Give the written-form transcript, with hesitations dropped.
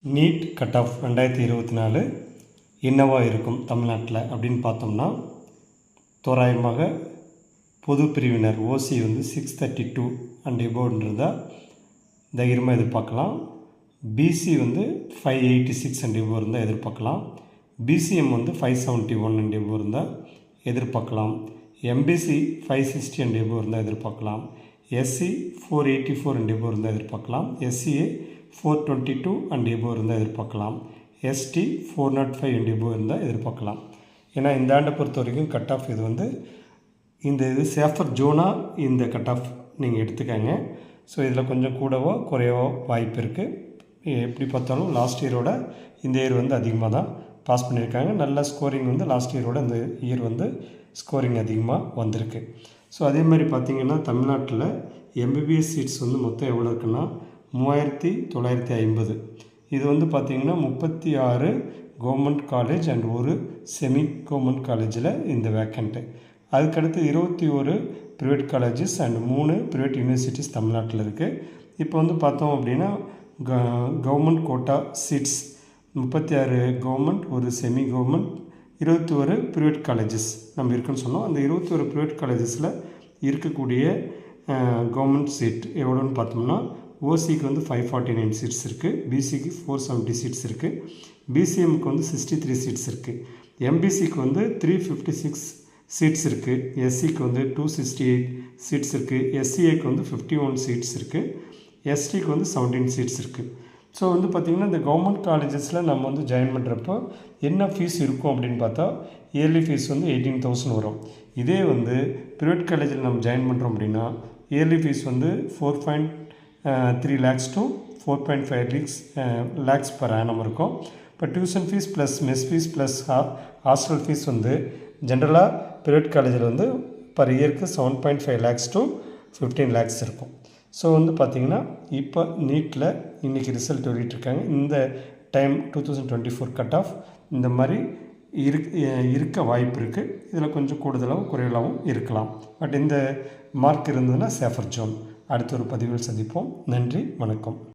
NEET cut off 2024 என்னவா இருக்கும் தமிழ்நாட்டில் அப்படின்னு பார்த்தோம்னா, தோராயமாக பொது பிரிவினர் ஓசி வந்து 632 அண்ட் எபோவ்ன்றதா தைரியமாக எதிர்பார்க்கலாம். பிசி வந்து 586 அண்ட் எபோவ் இருந்தால் எதிர்பார்க்கலாம். பிசிஎம் வந்து 571 அண்ட் எபோவ் இருந்தால் எதிர்பார்க்கலாம். எம்பிசி 560 அண்ட் எபோவ் இருந்தால் எதிர்பார்க்கலாம். எஸ்சி 484 அண்ட் எபோவ் இருந்தால் எதிர்பார்க்கலாம். எஸ்சிஏ 422 அண்ட் எபோவ் இருந்தால் எதிர்பார்க்கலாம். எஸ்டி 405 அண்ட் எபோவ் இருந்தால் எதிர்பார்க்கலாம். ஏன்னா இந்த ஆண்டை பொறுத்த வரைக்கும் கட் ஆஃப் இது வந்து இந்த இது சேஃபர் ஜோனாக இந்த கட் ஆஃப் நீங்கள் எடுத்துக்கங்க. ஸோ இதில் கொஞ்சம் கூடவோ குறையவோ வாய்ப்பு இருக்குது. எப்படி பார்த்தாலும் லாஸ்ட் இயரோட இந்த இயர் வந்து அதிகமாக தான் பாஸ் பண்ணியிருக்காங்க. நல்ல ஸ்கோரிங் வந்து லாஸ்ட் இயரோட இந்த இயர் வந்து ஸ்கோரிங் அதிகமாக வந்திருக்கு. ஸோ அதே மாதிரி பார்த்திங்கன்னா தமிழ்நாட்டில் எம்பிபிஎஸ் சீட்ஸ் வந்து மொத்தம் எவ்வளோ இருக்குன்னா 3950. இது வந்து பார்த்திங்கன்னா 36 கவர்மெண்ட் காலேஜ் அண்ட் ஒரு செமி கவர்மெண்ட் காலேஜில் இந்த வேக்கண்ட்டு. அதுக்கடுத்து 21 private colleges and 3 private universities தமிழ்நாட்டில் இருக்குது. இப்போ வந்து பார்த்தோம் அப்படின்னா கவர்மெண்ட் கோட்டா சீட்ஸ் 36 கவர்மெண்ட், ஒரு செமி கவர்மெண்ட், 21 ப்ரைவேட் காலேஜஸ் நம்ம இருக்குன்னு சொன்னோம். அந்த 21 ப்ரைவேட் காலேஜஸில் இருக்கக்கூடிய கவர்மெண்ட் சீட் எவ்வளோன்னு பார்த்தோம்னா, ஓசிக்கு வந்து 549 சீட்ஸ் இருக்குது, பிசிக்கு 470 சீட்ஸ் இருக்குது, பிசிஎம்க்கு வந்து 63 சீட்ஸ் இருக்குது, எம்பிசிக்கு வந்து 356 சீட்ஸ் இருக்குது, எஸ்சிக்கு வந்து 268 சீட்ஸ் இருக்குது, எஸ்சிஏக்கு வந்து 51 சீட்ஸ் இருக்குது, எஸ்டிக்கு வந்து 17 சீட்ஸ் இருக்குது. ஸோ வந்து பார்த்திங்கன்னா இந்த கவர்மெண்ட் காலேஜஸில் நம்ம வந்து ஜாயின் பண்ணுறப்போ என்ன ஃபீஸ் இருக்கும் அப்படின்னு பார்த்தா இயர்லி ஃபீஸ் வந்து 18,000 வரும். இதே வந்து ப்ரைவேட் காலேஜில் நம்ம ஜாயின் பண்ணுறோம் அப்படின்னா இயர்லி ஃபீஸ் வந்து 4.3 lakhs to 4.5 lakhs per annum இருக்கும். இப்போ tuition fees plus mess fees plus hostel fees வந்து ஜென்ரலாக ப்ரைவேட் காலேஜில் வந்து பர் இயருக்கு 7.5 lakhs to 15 lakhs இருக்கும். ஸோ வந்து பார்த்திங்கன்னா இப்போ நீட்டில் இன்றைக்கி ரிசல்ட் வெளியிட்டிருக்காங்க. இந்த டைம் 2024 கட் ஆஃப் இந்த மாதிரி இருக்க வாய்ப்பு இருக்குது. இதில் கொஞ்சம் கூடுதலாகவும் குறையலாகவும் இருக்கலாம். பட் இந்த மார்க் இருந்ததுன்னா சேஃபர் ஜோன். அடுத்த ஒரு பதிவில் சந்திப்போம். நன்றி, வணக்கம்.